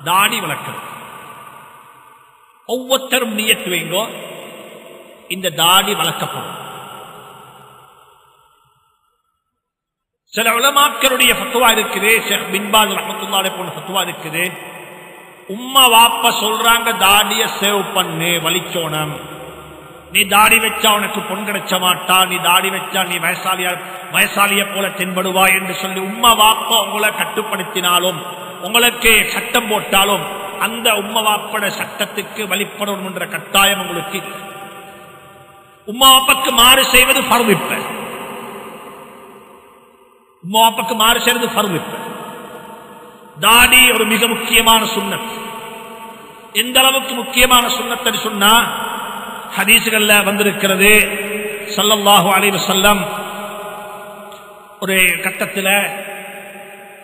தாடி வளர்க்கிறது. ஒவ்வொருத்தரும் நியத்து வைங்கோ, இந்த தாடி வளர்க்கப்படும். சில உலமாக்களுடைய ஃபத்வா இருக்குது, ஷேக் பின் பாஸ் ரஹ்மத்துல்லாஹி அலைஹி போன்ற ஃபத்வா இருக்குது. உம்மா வாப்பா சொல்றாங்க தாடிய சேவ் பண்ணு, வலிச்சோனம், நீ தாடி வச்சா உனக்கு பொன் கிடைச்ச மாட்டா, நீ தாடி வச்சா நீ வயசாலிய போல தென்படுவாய் என்று சொல்லி உம்மா வாப்பா உங்களை கட்டுப்படுத்தினாலும் உங்களுக்கு சட்டம் போட்டாலும் அந்த உம்மா வாப்பட சட்டத்துக்கு வழிபடணும் என்ற கட்டாயம் உங்களுக்கு. உம்மா வாப்பாக்கு மாறு செய்வது ஃபர்து. இப்ப உம்மா வாப்பாக்கு மாறு செய்வது ஃபர்து. இப்ப தாடி ஒரு மிக முக்கியமான சுன்னத். எந்த அளவுக்கு முக்கியமான சுன்னத் சொன்னா, ஹதீஸ்கள்ல வந்திருக்கிறது, ஸல்லல்லாஹு அலைஹி வஸல்லம் ஒரு கட்டத்தில்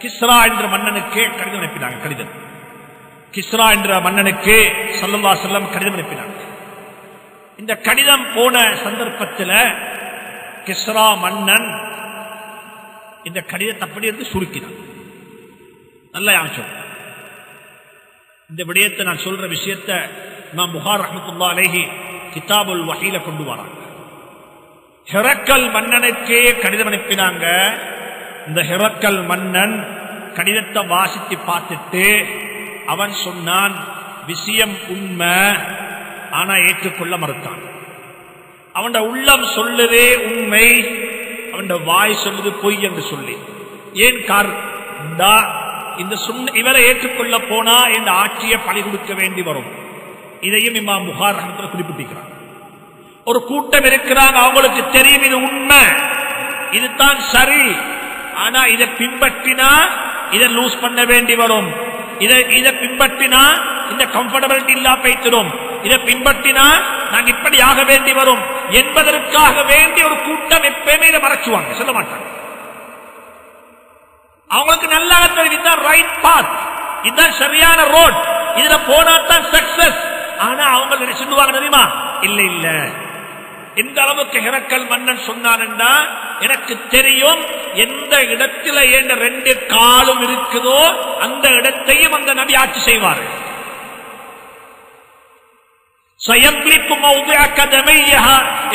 கிஸ்ரா என்ற மன்னனுக்கு கடிதம் அனுப்பினாங்க. கடிதம் கிஸ்ரா என்ற மன்னனுக்கு ஸல்லல்லாஹு அலைஹி வஸல்லம் கடிதம் அனுப்பினாங்க. இந்த கடிதம் போன சந்தர்ப்பத்தில் கிஸ்ரா மன்னன் இந்த கடிதத்தை அப்படி இருந்து சுருக்கினான். நல்லா யாச்சோம். இந்த விடயத்தை நான் சொல்ற விஷயத்தை இமாம் புகாரி ரஹ்மத்துல்லாஹி அலைஹி கிதாபுல் வஹீல கொண்டு வராங்க. ஹெரக்கல் மன்னனுக்கே கடிதம் அனுப்பினாங்க. இந்த ஹெரக்கல் மன்னன் கடிதத்தை வாசித்து பார்த்துட்டு அவன் சொன்னான், விஷயம் உண்மை, ஆனா ஏற்றுக்கொள்ள மறுத்தான். அவன் உள்ளம் சொல்லுதே உண்மை, அவன் வாய் சொல்லுது பொய் என்று சொல்லி. ஏன் இந்த இவரை ஏற்றுக்கொள்ள போனா இந்த ஆட்சியை பழி கொடுக்க வேண்டி வரும். இதையும் இமாம் புகாரி ரஹ்மத்துல்லாஹி குறிப்பிட்டிருக்கிறார். ஒரு கூட்டம் இருக்கிறாங்க, அவங்களுக்கு தெரியும் இது உண்மை, இதுதான் சரி, ஆனா இதை பின்பற்றினா இதை லூஸ் பண்ண வேண்டி வரும், இதை பின்பற்றினா இந்த கம்ஃபர்டபிலிட்டி இல்லா போய்த்திடும், இதை பின்பற்றினா நாங்க இப்படி ஆக வேண்டி வரும் என்பதற்காக வேண்டி ஒரு கூட்டம் எப்பயுமே இதை மறைச்சுவாங்க, சொல்ல மாட்டாங்க. அவங்களுக்கு நல்லா தெரிவித்தான் ரைட் பாத், இதுதான் சரியான ரோட், இதுல போனாதான் சக்சஸ். ஆனா அவங்க சொல்லுவாங்க தெரியுமா, இல்ல இல்ல, எந்த அளவுக்கு ஹெரக்கல் மன்னன் சொன்னான்டா, எனக்கு தெரியும் எந்த இடத்துல என் 2 காலும் இருக்குதோ அந்த இடத்தையும் அந்த நபி ஆட்சி செய்வார்.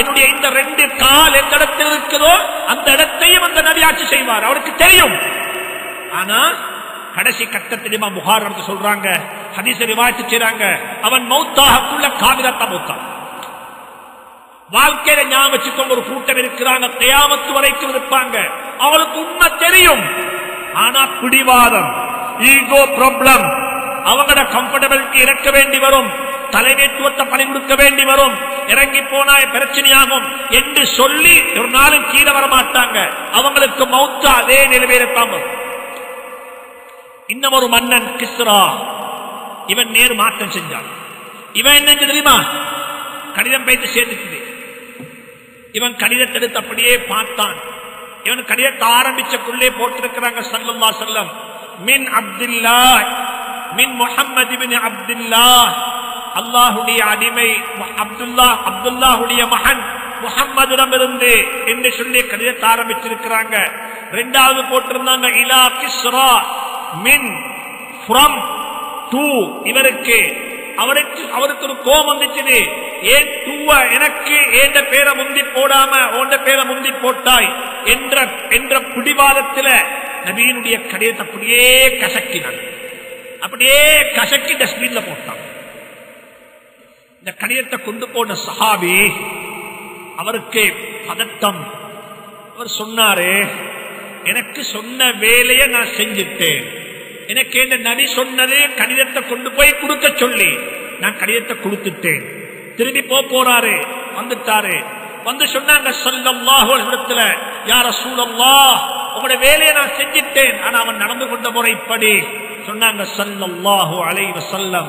என்னுடைய இந்த 2 கால் எந்த இடத்தில் இருக்குதோ அந்த இடத்தையும் அந்த நபி ஆட்சி செய்வார், அவருக்கு தெரியும். ஆனா கடைசி கட்டத்தில் இமாம் புகாரி சொல்றாங்க, ஹதீஸை ரிவாயத் செய்றாங்க, அவன் மௌத்தாகக்குள்ள காவிரத்தா மௌத்தான். வாழ்க்கையில ஞாபகம் வச்சுக்கோங்க, ஒரு கூட்டம் இருக்கிறாங்க, கியாமத் வரைக்கும் இருப்பாங்க, அவளுக்கு உண்மை தெரியும், ஆனா பிடிவாதம், ஈகோ ப்ராப்ளம், அவங்களோட கம்ஃபர்டபிலிட்டி இறக்க வேண்டி வரும், தலைமைத்துவத்தை பணி கொடுக்க வேண்டி வரும், இறங்கி போனா பிரச்சனையாகும் என்று சொல்லி ஒரு நாளும் கீழே வர மாட்டாங்க. அவங்களுக்கு மௌத்தா அதே நிலைமையில்தான் வரும். இன்னும் ஒரு மன்னன் கிஸ்ரா, இவன் நேர் மாற்றம் செஞ்சான். இவன் என்ன தெரியுமா, கடிதம் வைத்து சேர்ந்துச்சு. இவன் கடிதத்தை எடுத்து அப்படியே பார்த்தான். இவன் கடிதத்தை ஆரம்பிச்சக்குள்ளே போட்டிருக்கிறாங்க ஸல்லல்லாஹு அலைஹி வஸல்லம், மின் அப்துல்லாஹ் மின் முஹம்மது இப்னு அப்துல்லாஹ், அல்லாஹ்வுடைய அடிமை அப்துல்லாஹ்வுடைய மகன் முஹம்மதிடமிருந்து என்று சொல்லி கடிதத்தை ஆரம்பிச்சிருக்கிறாங்க. இரண்டாவது போட்டிருந்தாங்க இலா கிஸ்ரா மின் ஃப்ரம் டு, இவருக்கு அவருக்கு ஒரு கோபம் வந்துச்சு, ஏன் டூவ எனக்கு ஏண்ட பேரை முந்தி போடாம உண்ட பேரை முந்தி போட்டாய் என்ற பிடிவாதத்தில் நபியினுடைய கடிதத்தை அப்படியே கசக்கினான், அப்படியே கசக்கி டஸ்ட்பின்ல போட்டான். இந்த கடிதத்தை கொண்டு போன சஹாபி, அவருக்கு பதட்டம். அவர் சொன்னாரு, எனக்கு சொன்ன வேலையை நான் செஞ்சுட்டேன், எனக்கு என்ன நபி சொன்னது கடிதத்தை கொண்டு போய் கொடுக்க சொல்லி நான் கடிதத்தை கொடுத்துட்டேன். திரும்பி போறாரு, வந்துட்டாரு, வந்து சொன்னாங்க ஸல்லல்லாஹு அலைஹி வஸல்லம், யா ரசூலல்லாஹ் உங்களுடைய வேலையை நான் செஞ்சிட்டேன், ஆனா அவன் நடந்து கொண்ட முறை இப்படி. சொன்னாங்க ஸல்லல்லாஹு அலைஹி வஸல்லம்,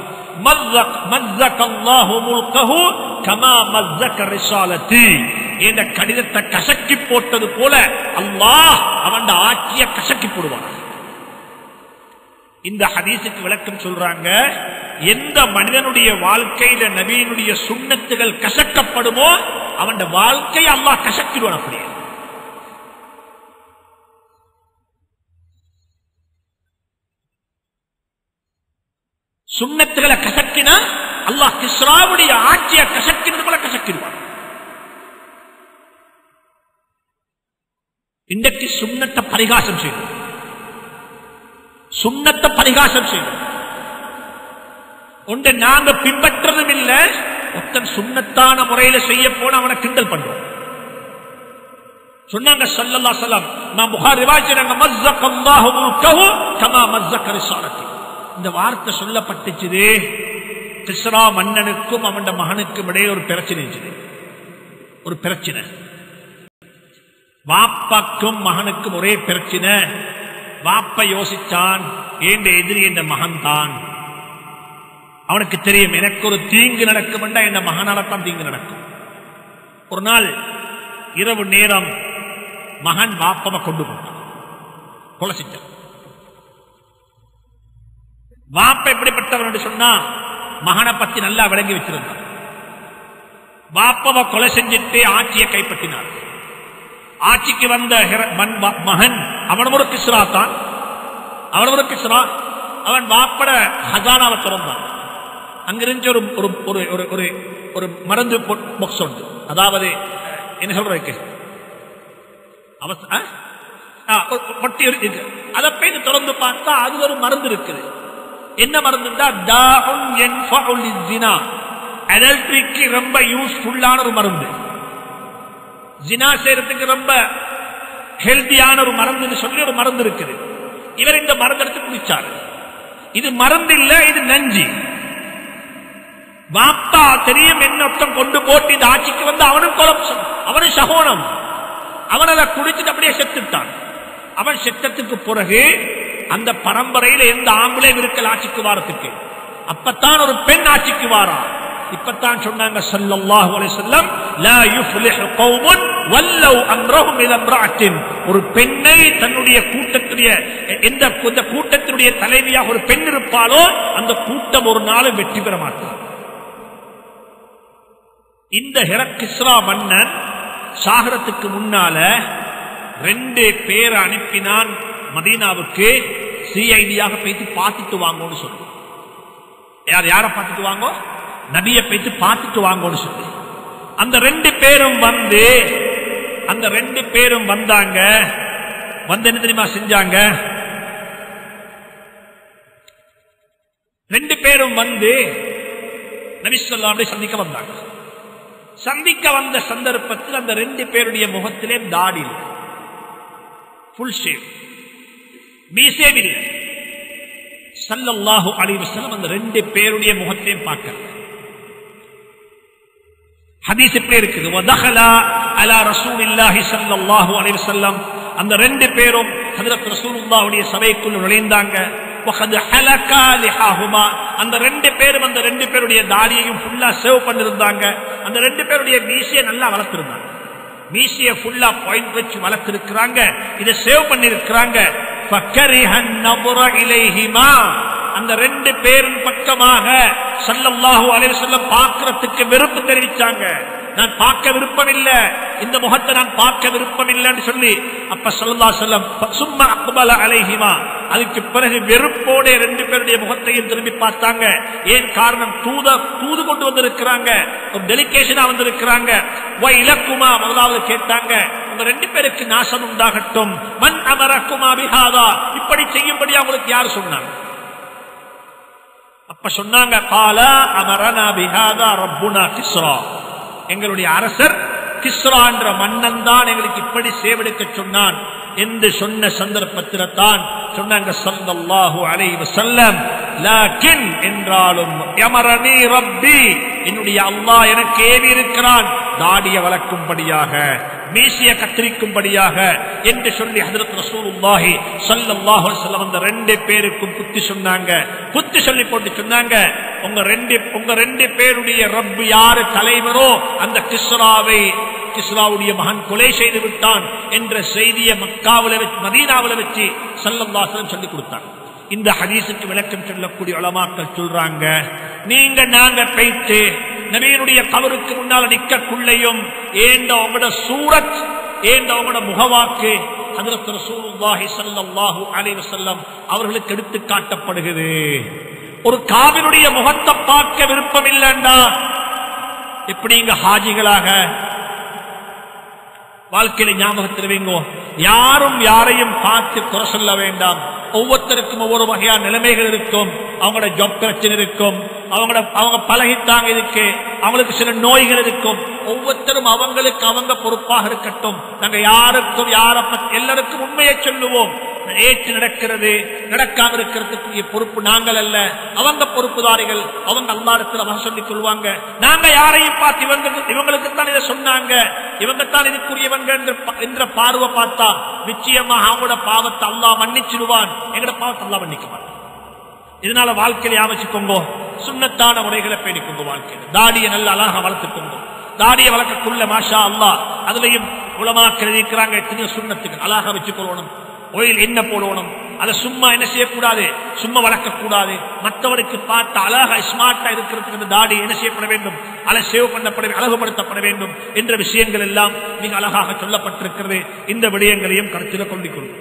மஸ்ஸகல்லாஹு முல்கஹு கமா மஸ்ஸக ரிசாலதி, இந்த கடிதத்தை கசக்கி போட்டது போல அல்லாஹ் அவன் ஆட்சியை கசக்கி போடுவான். இந்த ஹதீஸுக்கு விளக்கம் சொல்றாங்க, எந்த மனிதனுடைய வாழ்க்கையில நபியினுடைய சுன்னத்துகள் கசக்கப்படுமோ அவன் வாழ்க்கையை அல்லாஹ் கசக்கிடுவான். அப்படியே சுன்னத்துகளை கசக்கினா அல்லாஹ் கிஸ்ராவுடைய ஆட்சியை கசக்கினது போல கசக்கிடுவான். இன்றைக்கு சுன்னத்தை பரிகாசம் செய்யும், சுன்னத்தை பரிகாசம் செய்யும். ஒன்று நாங்க பின்பற்றதும் இல்லை, ஒருத்தன் சுன்னத்தான முறையில செய்ய போன அவனை கிண்டல் பண்றோம். சொன்னாங்க ஸல்லல்லாஹு அலைஹி வஸல்லம், நான் புகாரி ரிவாயத் மஸ்ஸகல்லாஹு முல்கஹு கமா மஸ்ஸக ரிஸாலத்தி. இந்த வார்த்தை சொல்லப்பட்டுச்சு கிஸ்ரா மன்னனுக்கும் அவன் மகனுக்கும் இடையே ஒரு பிரச்சனை இருந்துச்சு. ஒரு பிரச்சனை, வாப்பாக்கும் மகனுக்கும் ஒரே பிரச்சனை. வாப்ப யோசிச்சான், ஏண்ட எதிரி என்ற மகன் தான். அவனுக்கு தெரியும் எனக்கு ஒரு தீங்கு நடக்கும் என்றா என் மகனால்தான் தீங்கு நடக்கும். ஒரு நாள் இரவு நேரம் மகன் வாப்பவை கொண்டு போட்டான், கொலை செஞ்சான். வாப்ப எப்படிப்பட்டவன் என்று சொன்னா மகனை பத்தி நல்லா விளங்கி வச்சிருந்தான். வாப்பவை கொலை செஞ்சிட்டு ஆட்சியை கைப்பற்றினார். ஆட்சிக்கு வந்த மகன் அவன் ஒரு கிஸ்ரா தான். அவன் ஒரு கிஸ்ரா. அவன் வாப்பட ஹஜானாவை திறந்தான். அங்கிருந்து ஒரு மருந்து பாக்ஸ் உண்டு. அதாவது என்ன சொல்றதுக்கு பட்டி இருக்கு. அதை போய் திறந்து பார்த்தா அது ஒரு மருந்து இருக்குது. என்ன மருந்து? அடல்ட்ரிக்கு ரொம்ப யூஸ்ஃபுல்லான ஒரு மருந்து. ஜினா செய்யறதுக்கு ரொம்ப ஹெல்தியான ஒரு மருந்து சொல்லி ஒரு மருந்து இருக்குது. இவர் இந்த மருந்து எடுத்து குடிச்சார். இது மருந்து இல்ல, இது நஞ்சி. வாப்பா தெரியும் என்னொத்தம் கொண்டு போட்டு இந்த ஆட்சிக்கு வந்து அவனும் கொலப்சம், அவனும் சகோனம். அவன் அதை குடிச்சுட்டு அப்படியே செத்துட்டான். அவன் செத்தத்துக்கு பிறகு அந்த பரம்பரையில் எந்த ஆம்பளையும் இருக்கல் ஆட்சிக்கு வாரத்துக்கு. அப்பத்தான் ஒரு பெண் ஆட்சிக்கு வாரா. இப்பத்தான் சொன்னாங்க ஸல்லல்லாஹு அலைஹி வஸல்லம், லா யுஃப்லிஹு கௌமுன் வல்லவ் அம்ரஹும் இலா இம்ராஅத்தின். ஒரு பெண்ணை தன்னுடைய கூட்டத்துடைய எந்த கூட்டத்தினுடைய தலைவியாக ஒரு பெண் இருப்பாளோ அந்த கூட்டம் ஒரு நாளும் வெற்றி பெற மாட்டார். இந்த கிஸ்ரா மன்னன் சாகரத்துக்கு முன்னால 2 பேரை அனுப்பினான் மதீனாவுக்கு. சிஐடியாக போயிட்டு பார்த்துட்டு வாங்கன்னு சொல்லு. யார பார்த்துட்டு வாங்க? நபியை போயிட்டு பார்த்துட்டு வாங்கன்னு சொல்லி அந்த 2 பேரும் வந்து அந்த 2 பேரும் வந்தாங்க. வந்து என்ன தெரியுமா செஞ்சாங்க? 2 பேரும் வந்து நபி ஸல்லல்லாஹு அலைஹி வஸல்லம் சந்திக்க வந்தாங்க. சந்திக்க வந்த சந்தர்ப்பத்தில் அந்த 2 பேருடைய முகத்திலே தாடி இல்லை, ஃபுல் ஷேவ், மீசேம் இல்லை. ஸல்லல்லாஹு அலைஹி வஸல்லம் அந்த 2 பேருடைய முகத்தையும் பார்க்க. ஹதீஸ் இப்படி இருக்குது, வதஹலா அலா ரசூலில்லாஹி ஸல்லல்லாஹு அலைஹி வஸல்லம். அந்த 2 பேரும் ஹஜ்ரத் ரசூலுல்லாஹ்வுடைய சபைக்குள் நுழைந்தாங்க. வகத் ஹலகா லிஹாஹுமா. அந்த 2 பேரும் அந்த 2 பேருடைய தாடியையும் ஃபுல்லா சேவ் பண்ணிருந்தாங்க. அந்த 2 பேருடைய மீசையை நல்லா வளர்த்திருந்தாங்க. மீசையை ஃபுல்லா பாயிண்ட் வச்சு வளர்த்திருக்கிறாங்க. இதை சேவ் பண்ணிருக்கிறாங்க. ஃபக்கரிஹன் நظر இலைஹிமா. அந்த 2 பேரும் பக்கமாக ஸல்லல்லாஹு அலைஹி வஸல்லம் பார்க்கிறதுக்கு விருப்பு தெரிவிச்சாங்க. நான் பார்க்க விருப்பம் இல்ல, இந்த முகத்தை நான் பார்க்க விருப்பம் இல்லைன்னு சொல்லி அப்ப ஸல்லல்லாஹு அலைஹி வஸல்லம் சும்மா அக்பல அலைஹிமா. அதுக்கு பிறகு வெறுப்போட 2 பேருடைய முகத்தையும் திரும்பி பார்த்தாங்க. ஏன் காரணம்? தூது கொண்டு வந்திருக்கிறாங்க, ஒரு டெலிகேஷனா வந்திருக்கிறாங்க. இலக்குமா முதலாவது கேட்டாங்க, உங்க 2 பேருக்கு நாசம் உண்டாகட்டும். மன் அமரக்குமா பிஹாதா. இப்படி செய்யும்படி அவங்களுக்கு யார் சொன்னாங்க? அப்ப சொன்னாங்க, காலா அமரனா பிஹாதா ரப்புனா கிஸ்ரா. எங்களுடைய அரசர் கிஸ்ரா என்ற மன்னன் தான் எங்களுக்கு இப்படி சேவெடுக்க சொன்னான் என்று சொன்ன சந்தர்ப்பத்தில் தான் சொன்னாங்க ஸல்லல்லாஹு அலைஹி வஸல்லம், லாக்கின் என்றாலும் யமரனி ரப்பி, என்னுடைய அல்லாஹ் எனக்கு ஏவி இருக்கிறான் தாடிய வளர்க்கும்படியாக, மீசிய கத்திரிக்கும்படியாக என்று சொல்லி ஹஜ்ரத் ரசூலுல்லாஹி ஸல்லல்லாஹு அலைஹி வஸல்லம் அந்த 2 பேருக்கும் புத்தி சொன்னாங்க. புத்தி சொல்லி போட்டு சொன்னாங்க, உங்க 2 பேருடைய ரப்பு யாரு தலைவரோ அந்த கிஸ்ராவுடைய மகன் கொலை செய்து விட்டான் என்ற செய்தியை மதீனாவில் வச்சு ஸல்லல்லாஹு அலைஹி வஸல்லம் சொல்லிக் கொடுத்தாங்க. இந்த ஹதீஸுக்கு விளக்கம் சொல்லக்கூடிய உலமாக்கள் சொல்றாங்க, நாங்க போயிட்டு நபியினுடைய கபருக்கு முன்னால் நிற்கக்குள்ளையும் ஏண்ட உங்களோட சூரத், ஏண்ட உங்களோட முகவாக்கு ஹஜ்ரத் ரசூலுல்லாஹி ஸல்லல்லாஹு அலைஹி வஸல்லம் அவர்களுக்கு எடுத்து காட்டப்படுகிறது. ஒரு காவினுடைய முகத்தை பார்க்க விருப்பம் இல்லைன்னா எப்படி இங்க ஹாஜிகளாக வாழ்க்கையில ஞாபகத்தில் வைங்கோ. யாரும் யாரையும் பார்த்து குறை சொல்ல வேண்டாம். ஒவ்வொருத்தருக்கும் ஒவ்வொரு வகையான நிலைமைகள் இருக்கும். அவங்களோட ஜாப் பிரச்சனை இருக்கும், அவங்க பழகித்தாங்க இருக்கு, அவங்களுக்கு சில நோய்கள் இருக்கும். ஒவ்வொருத்தரும் அவங்களுக்கு அவங்க பொறுப்பாக இருக்கட்டும். நாங்க யாருக்கும் எல்லாருக்கும் உண்மையை சொல்லுவோம். ஏற்று நடக்கிறது நடக்காம இருக்கிறதுக்குரிய பொறுப்பு நாங்கள் அல்ல, அவங்க பொறுப்புதாரிகள். அவங்க அல்லாஹ்விடத்தில் அவங்க சொல்லிக் கொள்வாங்க. நாங்க யாரையும் பார்த்து இவங்களுக்கு தான் இதை சொன்னாங்க, இவங்க தான் இதுக்குரியவங்க என்ற பார்வை பார்த்தா நிச்சயமாக அவங்களோட பாவத்தை அல்லாஹ் மன்னிச்சிடுவான், எங்களோட பாவத்தை அல்லாஹ் மன்னிக்க மாட்டான். இதனால வாழ்க்கையில அமைச்சுக்கோங்க, சுன்னத்தான முறைகளை பேணிக்கொண்டு வாழ்க்கையில தாடியை நல்ல அழகாக வளர்த்துக்கோங்க. தாடியை வளர்க்கக்குள்ள மாஷா அல்லாஹ் அதுலயும் உலமாக்கள் இருக்கிறாங்க. எத்தனையோ சுன்னத்துக்கு அழகாக வச்சுக்கொள்ளணும். ஒயில் என்ன போடணும், அதை சும்மா என்ன செய்யக்கூடாது, சும்மா வளர்க்கக்கூடாது. மற்றவருக்கு பார்த்து அழகா ஸ்மார்ட்டா இருக்கிறதுக்கு அந்த தாடி என்ன செய்யப்பட வேண்டும், அதை சேவ் பண்ணப்பட அழகுபடுத்தப்பட வேண்டும் என்ற விஷயங்கள் எல்லாம் மிக அழகாக சொல்லப்பட்டிருக்கிறது. இந்த விடயங்களையும் கருத்தில் கொண்டிருக்கிறோம்.